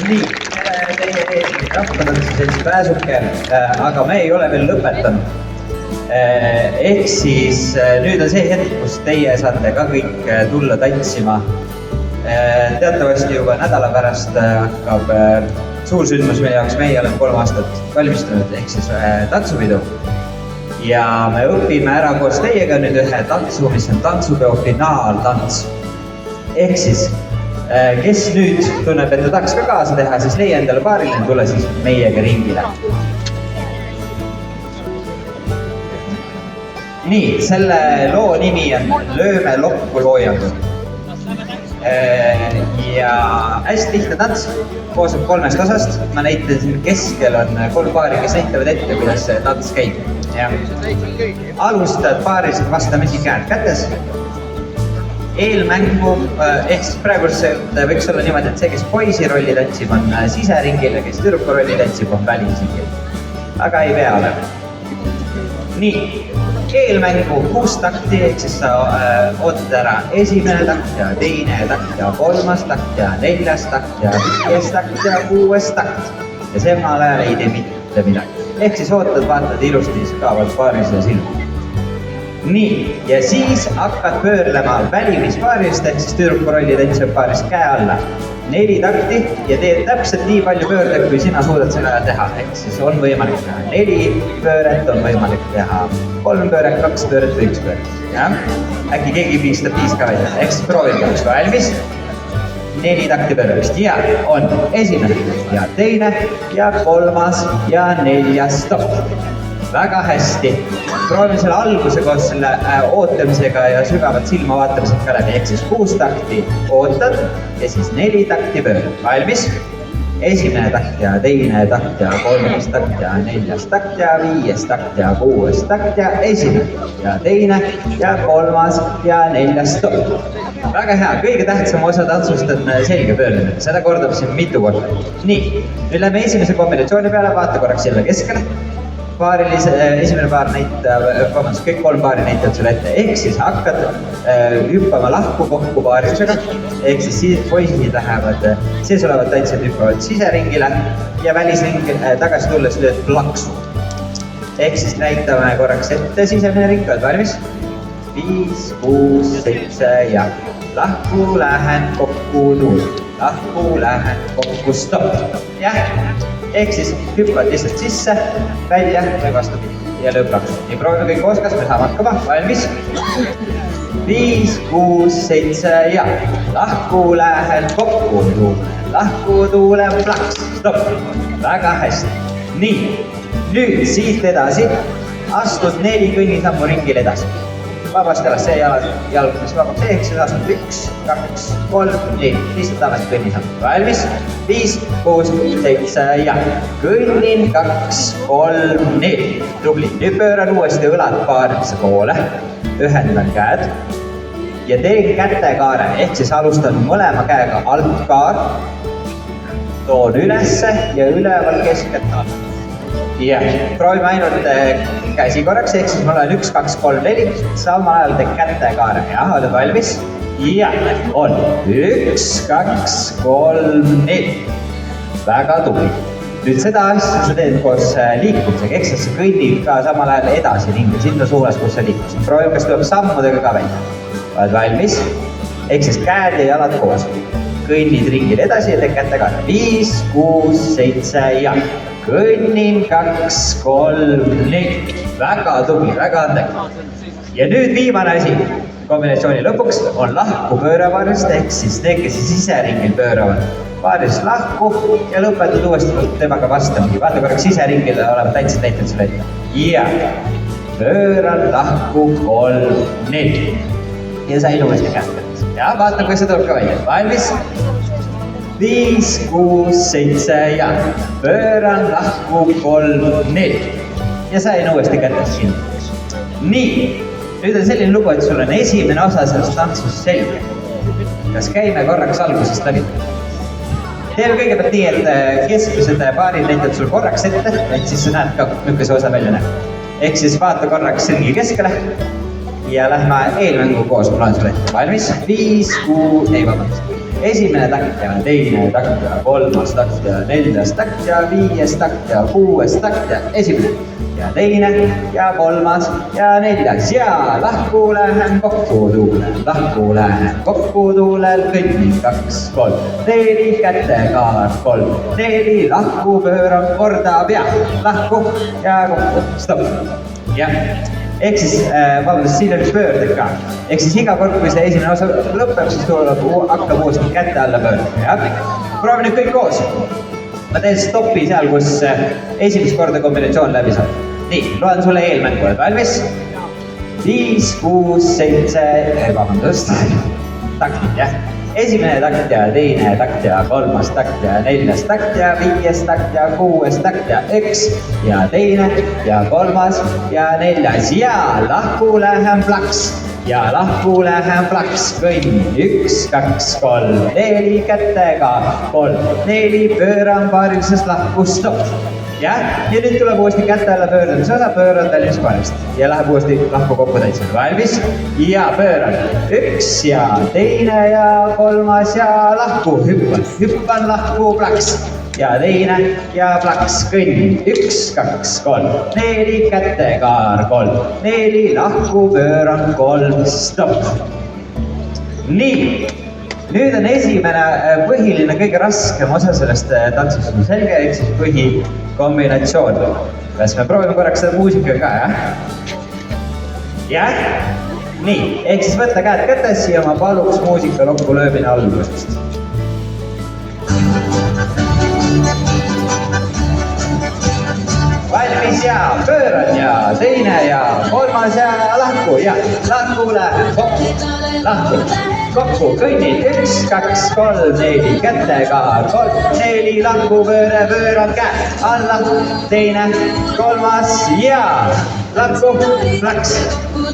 Nii, teie ees rahvatantsuse selts Pääsuke, aga me ei ole veel lõpetanud. Ehk siis nüüd on see hetk, kus teie saate ka kõik tulla tantsima. Teatavasti juba nädala pärast hakkab suursündmus, mille jaoks meie oleme 3 aastat valmistunud, ehk siis tantsupidu. Ja me õpime ära koos teiega nüüd ühe tantsu, mis on tantsupeo finaaltants. Ehk siis, kes nüüd tunneb, et ta tahaks ka kaasa teha, siis leia endale paariline, tule siis meiega ringile. Nii, selle loo nimi on Lööme lokku loojangu. Ja hästi lihtne tants, koosneb 3 osast. Ma näitasin, keskel on 3 paari, kes näitavad ette, kuidas see tants käib. Alustad paarilised vastamisi käed kätes. Eelmängu, ehk siis praegu võiks olla niimoodi, et see, kes poisi rolli tantsib, on siseringil ja kes tüdruku rolli tantsib, on välisringil. Aga ei pea olema. Nii, eelmängu 6 takti, ehk siis sa ootad ära esimene takt ja teine takt ja 3. takt ja 4. takt ja 5. takt ja 6. takt. Ja samal ajal ei tee mitte midagi. Ehk siis ootad, vaatad ilusti sügavalt paarilise silma. Nii, ja siis hakkad pöörlema välimispaarist, ehk siis tüdruku rolli tantsib paarist käe alla. 4 takti ja teed täpselt nii palju pöördet, kui sina suudad seda teha. Ehk siis on võimalik teha 4 pööret, on võimalik teha 3 pööret, 2 pööret või 1 pööret. Äkki keegi piistab 5 ka välja. Ehk siis proovib üks valmis. 4 takti pööramist ja on esimene ja teine ja 3. ja 4. stopp. Väga hästi. Proovime selle alguse koos selle ootamisega ja sügavalt silma vaatamisega ka läbi. Ehk siis 6 takti ootad ja siis 4 takti pöörad. Valmis? Esimene takt ja teine takt ja 3. takt ja 4. takt ja 5. takt ja 6. takt ja esimene ja teine ja 3. ja 4. stopp. Väga hea, kõige tähtsam osa tantsust on selge pöörlemine. Seda kordab siin mitu korda. Nii, nüüd lähme esimese kombinatsiooni peale, vaata korraks jälle keskele. Esimene paar kõik 3 paari näitavad sulle ette. Ehk siis hakkad hüppama lahku kokku paarilusega. Ehk siis poisid lähevad, sees olevad tantsijad hüppavad siseringile ja välisringil tagasi tulles lööd plaksu. Ehk siis näitame korraks ette sisemine ring, oled valmis? 5, 6, 7 ja lahku lähen kokku tuul. Lahku lähen kokku stopp. Jah. Ehk siis hüppad lihtsalt sisse, välja või vastupidi ja lööb plaksu. Nii proovime kõik koos, kas me saame hakkama. Valmis? 5, 6, 7 ja lahku lähen kokku tuule. Lahku tuule plaks. Stopp. Väga hästi. Nii, nüüd siit edasi astud 4 kõnnisammu ringil edasi. Vabast alas see jalg, mis vabaks ehk siis astud 1, 2, 3, 4. Lihtsalt tagasi kõnnisamm. Valmis? 5, 6, 7 ja kõnnin 2, 3, 4. Tubli. Nüüd pööran uuesti õlad paarilise poole. Ühendan käed ja teen kätekaare. Ehk siis alustan mõlema käega altkaar. Toon ülesse ja üleval keskelt alla. Ja, proovime ainult käsi korraks, ehk siis mul on 1, 2, 3, 4, samal ajal teed kätekaare. Jah, oled valmis? Ja, on 1, 2, 3, 4. Väga tubli. Nüüd seda asja sa teed koos liikumisega, ehk siis sa kõnnid ka samal ajal edasi ringi, sinna suunas, kus sa liikusid. Proovime, kas tuleb sammudega ka välja. Oled valmis? Ehk siis käed ja jalad koos. Kõnnid ringil edasi ja teed kätekaare. 5, 6, 7 ja kõnnin 2, 3, 4. Väga tubli, väga andekas. Ja nüüd viimane asi kombinatsiooni lõpuks on lahku pöörapaarist, ehk siis need, kes siseringil pööravad paarist lahku ja lõpetad uuesti temaga vastamisi. Vaata korraks siseringil olevad tantsid näitavad sulle ette. Ja pööran lahku 3, 4. Ja sain uuesti kätt. Ja vaata, kui see tuleb ka välja. Valmis? 5, 6, 7 ja pööran lahku 3, 4. Ja sain uuesti kätest kinni. Nii, nüüd on selline lugu, et sul on esimene osa sellest tantsust selge. Kas käime korraks algusest läbi? Teeme kõigepealt nii, et keskmised paarid näitavad sul korraks ette, et siis sa näed ka, milline see osa välja näeb. Ehk siis vaata korraks ringi keskele ja lähme eelmängu koos, mul on sulle ette. Valmis? 5, 6, ei vabandust. esimene takt ja teine takt ja kolmas takt ja neljas takt ja viies takt ja kuues takt ja esimene ja teine ja kolmas ja neljas ja lahku lähen kokku tuulen, lahku lähen kokku tuulen, kõnnin 2, 3, 4, kätekaar 3, 4, lahku pööran korda pea, lahku ja kokku, stopp, jah. Ehk siis, vabandust, siin on üks pöörded ka. Ehk siis iga kord, kui see esimene osa lõpeb, siis tuleb hakkab uuesti kätte alla pöörda, jah. Proovi nüüd kõik koos. Ma teen stoppi seal, kus esimest korda kombinatsioon läbi saab. Nii, loen sulle eelmängu, oled valmis? 5, 6, 7, vabandust, taktid, jah. Esimene takt ja teine takt ja kolmas takt ja neljas takt ja viies takt ja kuues takt ja 1 ja teine ja kolmas ja neljas ja lahku lähen plaks ja lahku lähen plaks, kõnnin 1, 2, 3, 4 kätega, 3, 4 pööran paarilisest lahku, stopp. Jah, ja nüüd tuleb uuesti kätte alla pöördamise osa, pööran tallinis paarist ja läheb uuesti lahku kokku täitsa. Valmis? Ja pööran 1 ja teine ja kolmas ja lahku, hüppan lahku plaks ja teine ja plaks, kõnnin 1, 2, 3, 4 kätekaar 3, 4 lahku pööran 3, stopp. Nii. Nüüd on esimene põhiline kõige raskem osa sellest tantsust on selge, ehk siis põhikombinatsioon. Kas me proovime korraks seda muusika ka, jah? Jah? Nii, ehk siis võtta käed kätes ja ma paluks muusika lokku löömine algusest. Valmis ja pööran ja teine ja kolmas ja lahku ja lahku lähen, kokku, lahku. Kokku, kõnnin 1, 2, 3, 4 kätekaar, 3, 4 lahku pööran käe alla, teine, kolmas ja lahku, plaks,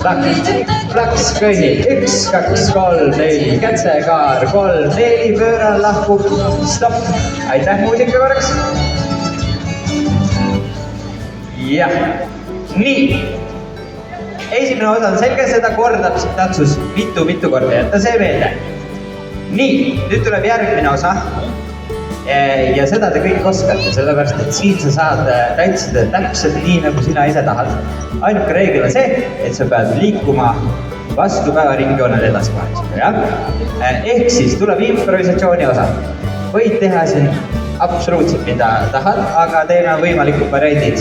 plaks, kõnnin 1, 2, 3, 4 kätekaar, 3, 4 pööran lahku, stopp. Aitäh muusika korraks. Jah, nii. Esimene osa on selge, seda kordab siin tantsus mitu korda, jätta see meelde. Nii, nüüd tuleb järgmine osa ja seda te kõik oskate, sellepärast et siin sa saad tantsida täpselt nii, nagu sina ise tahad. Ainuke reegel on see, et sa pead liikuma vastu päevaringjoonel edasi-vahel, jah? Ehk siis tuleb improvisatsiooni osa. Võid teha siin absoluutselt mida tahad, aga teeme võimalikud variandid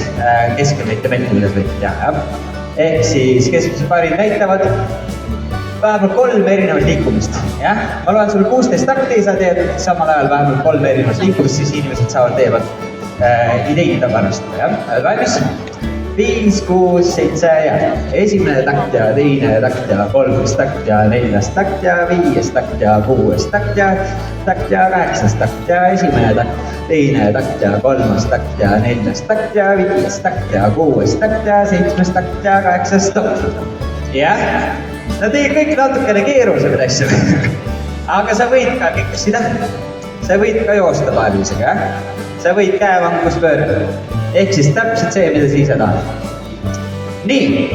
keskelmeid ja mente, milles võid teha, jah? Ehk siis keskmised paarid näitavad vähemalt 3 erinevat liikumist, jah? Ma loen sulle 16 takti, sa teed samal ajal vähemalt 3 erinevat liikumist, siis inimesed saavad teevad ideid tabarastada, jah? Valmis? 5, 6, 7 ja esimene takt ja teine takt ja kolmas takt ja neljas takt ja viies takt ja kuues takt ja 8 takt ja esimene takt, teine takt ja kolmas takt ja neljas takt ja viies takt ja kuues takt ja 7 takt ja 8 stopp. Jah, no teie kõik natukene keerulisemaid asju, aga sa võid ka keksida, sa võid ka joosta paarilisega, jah? Sa võid käevankus pöörata. Ehk siis täpselt see, mida sa ise tahad. Nii,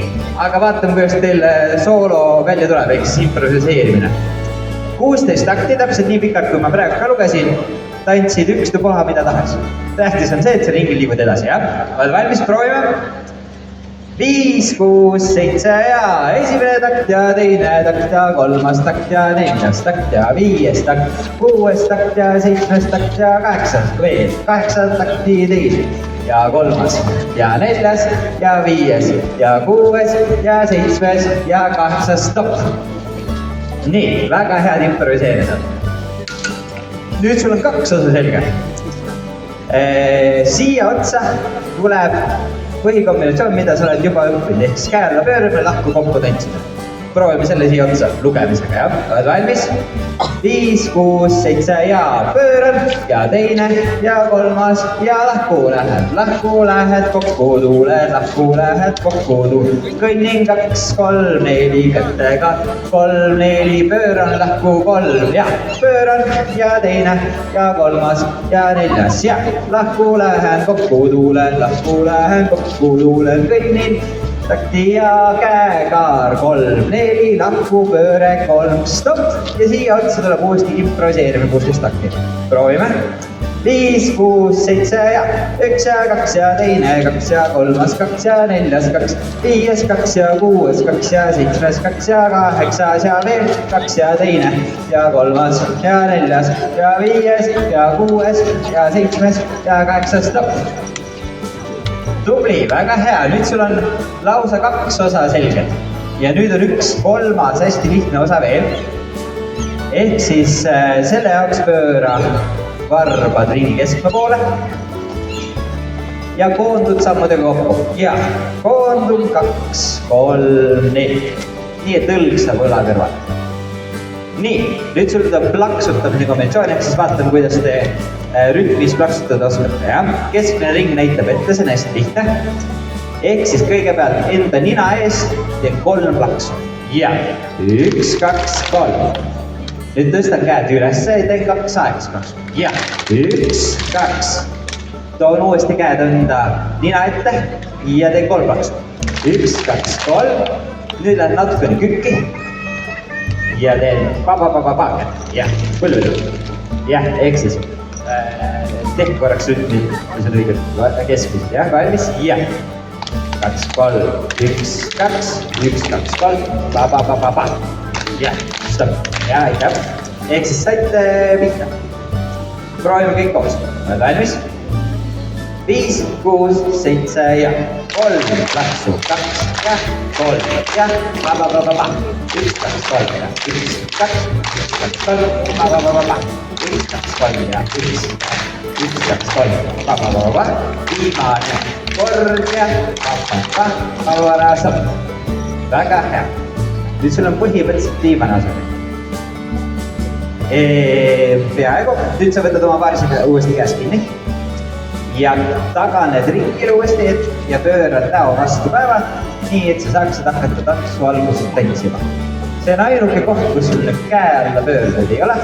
aga vaatame, kuidas teil soolo välja tuleb, ehk siis improviseerimine. 16 takti, täpselt nii pikalt, kui ma praegu ka lugesin, tantsid ükstapuha mida tahes. Tähtis on see, et sa ringil liigud edasi, jah? Oled valmis, proovime? 5, 6, 7 ja esimene takt ja teine takt ja kolmas takt ja neljas takt ja viies takt, kuues takt ja 7 takt ja 8 veel, 8 takti teine ja kolmas ja neljas ja viies ja kuues ja 7 ja 8 stopp. Nii, väga head improviseerida. Nüüd sul on 2 osa selge. Siia otsa tuleb põhikombinatsioon, mida sa oled juba õppinud, ehk siis käe alla pöörame, lahku kokku tantsida. Proovime selle siia otsa lugemisega, jah? Oled valmis? 5, 6, 7 ja pööran ja teine ja kolmas ja lahku lähed kokku tuuled, lahku lähed kokku tuuled. Kõnnin 2, 3, 4 kätega, 3, 4 pööran lahku 3 ja pööran ja teine ja kolmas ja neljas ja lahku lähen kokku tuuled, lahku lähen kokku tuuled. Kõnnin takti ja käekaar 3, 4, lahku, pööre 3, stopp. Ja siia otsa tuleb uuesti improviseerime 16 takti. Proovime. 5, 6, 7 ja 1 ja 2 ja teine 2 ja 3, 2 ja 4, 2, 5, 2 ja 6, 2 ja 7, 2 ja 8 ja veel 2 ja teine ja 3 ja 4 ja 5 ja 6 ja 7 ja 8, stopp. Tubli, väga hea, nüüd sul on lausa 2 osa selged ja nüüd on üks kolmas hästi lihtne osa veel. Ehk siis selle jaoks pööra varbad ringi keskme poole ja koondud sammudega kokku. Ja koondub 2, 3, 4. Nii et õlg saab õla kõrval. Nii, nüüd sul tuleb plaksutamise kombinatsioon, ehk siis vaatame, kuidas te rütmis plaksutada oskate. Keskmine ring näitab ette, see on hästi lihtne. Ehk siis kõigepealt enda nina ees teen 3 plaksu. Ja 1, 2, 3. Nüüd tõstan käed üles ja teen 2 aeglas plaksu. Ja 1, 2. Toon uuesti käed enda nina ette ja teen 3 plaksu. 1, 2, 3. Nüüd lähen natukene kükki. Ja teen pa-pa-pa-pa-pa. Jah, põlvelu. Jah, ehk siis tehke korraks rütmi, kui see on õigelt keskmiselt. Jah, valmis. Jah. 2, 3, 1, 2, 1, 2, 3, pa-pa-pa-pa-pa. Jah, stopp. Jah, aitäh. Ehk siis saite pihta. Proovime kõik koos. Oled valmis? 5, 6, 7 ja 3, plaksu, 2 ja 3 ja pa-pa-pa-pa-pa. 1, 2, 3 ja 1, 2, 1, 2, 3, pa-pa-pa-pa-pa. 1, 2, 3 ja 1, 2, 3, pa-pa-pa-pa-pa. Viimane kord ja pa-pa-pa, pavarasam. Väga hea. Nüüd sul on põhimõtteliselt viimane osa. Peaaegu. Nüüd sa võtad oma paarisega uuesti käes kinni. Ja taganed ringil uuesti ja pöörad näo vastu päeva, nii et sa saaksid hakata tantsu alguses tantsima. See on ainuke koht, kus sul nüüd käe alla pöördeid ei ole.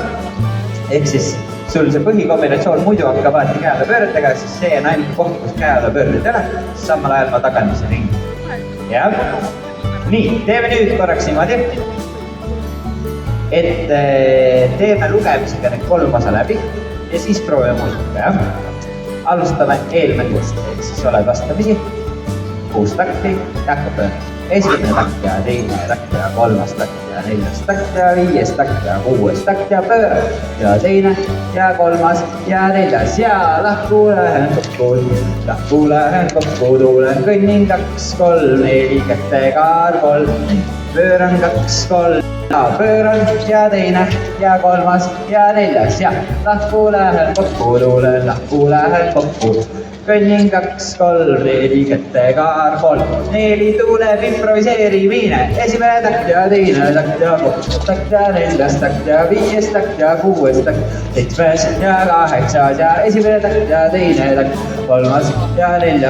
Ehk siis sul see põhikombinatsioon muidu hakkab alati käe alla pööretega, siis see on ainuke koht, kus käe alla pöördeid ei ole. Samal ajal ma tagandise ringi. Ja nii, teeme nüüd korraks niimoodi, et teeme lugemisega need 3 osa läbi ja siis proovime muusika. Alustame eelmängust, ehk siis oled vastamisi 6 takti ja hakkab pöörama. Esimene takt ja teine takt ja 3. takt ja 4. takt ja 5. takt ja 6. takt ja pööra ja teine ja 3. ja 4. ja lahku lähen kokku, tulen kõnnin 2, 3, 4 kätega 3, pööran 2, 3. Ja pööran ja teine ja 3. ja 4. ja lahku lähen kokku, tulen lahku lähen kokku. Kõnnin 2, 3, 4 kätega 3, 4 tuleb improviseerimine. Esimene takt ja teine takt ja 3. takt ja 4. takt ja 5. takt ja 6. takt, 7. ja 8. ja esimene takt ja teine takt, 3. ja 4.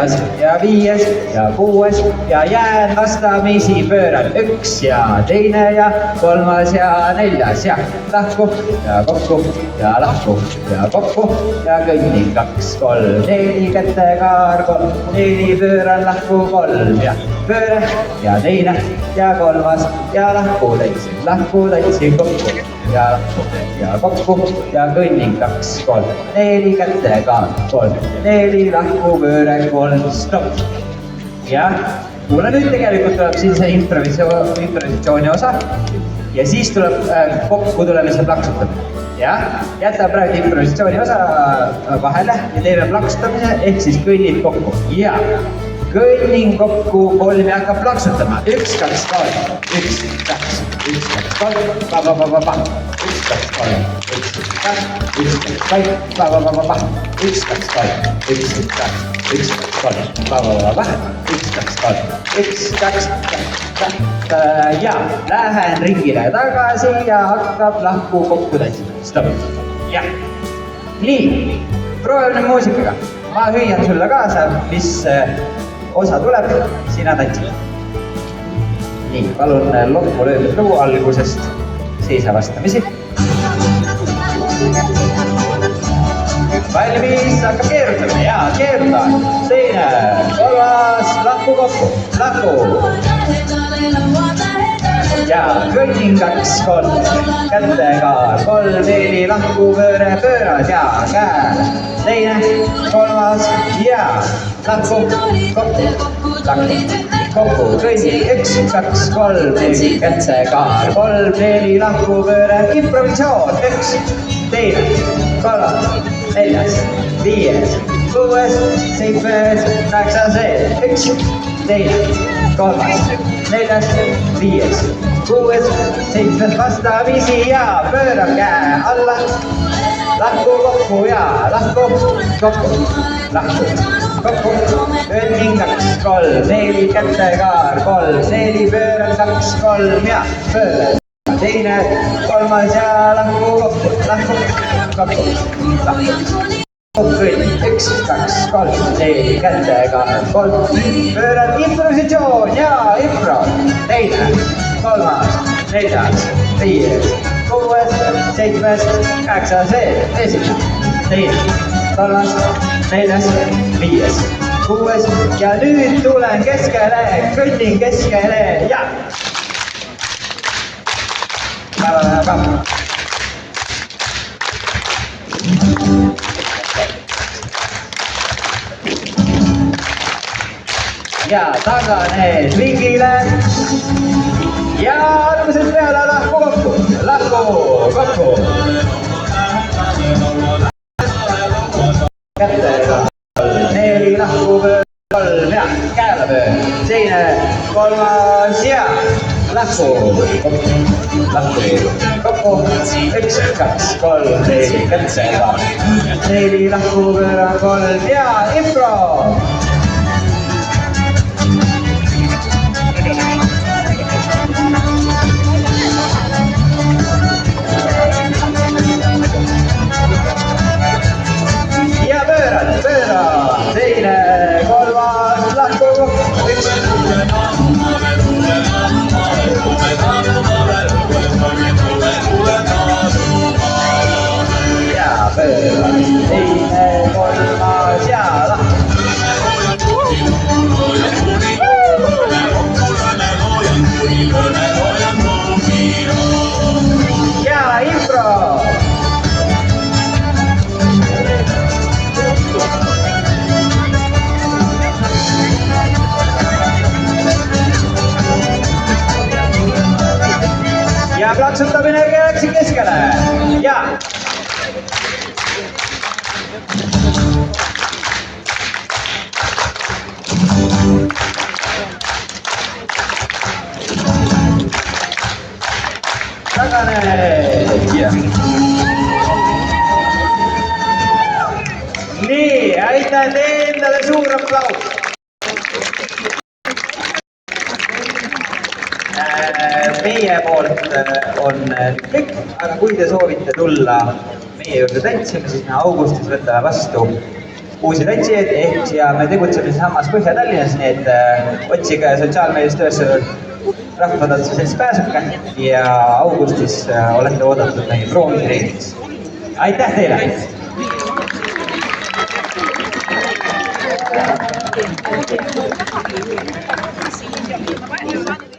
ja 5. ja 6. ja jään vastamisi pööran 1 ja teine ja 3. ja 4. ja lahku ja kokku ja lahku ja kokku ja kõnnin 2, 3, 4 kätega 3, 4 pööran lahku 3 ja pööre ja teine ja 3. ja lahku täitsin kokku ja lahku ja kokku ja kõnnin 2, 3, 4 kätega 3, 4 lahku pööre 3, stopp. Ja kuule nüüd tegelikult tuleb siin see improvisatsiooni osa ja siis tuleb kokku tulemise plaksutamine. Ja jäta praegu improvisatsiooni osa vahele ja teeme plaksutamise, ehk siis kõnnid kokku. Ja kõnnin kokku 3 ja hakkab plaksutama. 1, 2, 3, 1, 2, 1, 2, 3, pa-pa-pa-pa-pa. 1, 2, 3, 1, 2, 1, 2, 3, pa-pa-pa-pa-pa. 1, 2, 3, 1, 2, 1, 2, 3, pa-pa-pa-pa. 1, 2, 3, 1, 2, ja lähen ringile tagasi ja hakkab lahku kokku tantsima. Stopp. Jah. Nii, proovime muusikaga. Ma hüüan sulle kaasa, mis osa tuleb, sina tantsid. Nii, palun loppu löödud lugu algusest seisa vastamisi. valmis, hakkab keerutama ja keerutan. Teine, kolmas, lahku kokku, lahku. Ja kõnnin 2, 3, kätega 3, 4, lahku, pööre, pöörad ja käe. Teine, kolmas ja lahku, kokku, lahku, kokku, kõnni 1, 2, 3, 4, kätega 3, 4, lahku, pööre, improvisatsioon 1, teine, kolmas, 4, 5, 6, 7, 8, 1, teine, kolmas, 4, 5, 6, 7 vastamisi ja pöörab käe alla. Lahku, kokku ja lahku, kokku, lahku, kokku. Kõnnin 2, 3, 4, kätega 3, 4, pööran 2, 3 ja pööran. Teine, kolmas ja lahku, kokku, lahku, kokku, lahku. Kõnnin 1, 2, 3, 4, kätega 3, pööran improvisatsioon ja impro. Teine, kolmas, 4, 5, 6, 7, 8, 1, teine, kolmas, 4, 5, 6 ja nüüd tulen keskele, kõnnin keskele ja. Ja taganed ringile ja algusest peale lahku kokku, lahku kokku. Kätega 4, lahku pöör, 3 ja käele pöör. Teine, kolmas ja lahku kokku, lahku kokku. 1, 2, 3, 4, kätega 4, lahku pööran 3 ja impro. Teine, kolmas, lahku kokku, 1. Ja pööran, teine, kolmas ja lahku. Ja impro. Ja plaksutamine käeksin keskele ja. Taganed ja. Nii, aitäh endale suur aplaus. Meie poolt on kõik, aga kui te soovite tulla meie juurde tantsima, siis me augustis võtame vastu uusi tantsijaid ehk ja me tegutseme samas Põhja-Tallinnas, nii et otsige sotsiaalmeediast üles Rahvatantsuse Selts Pääsuke ja augustis olete oodatud meie proovitreenis. Aitäh teile! Thank you.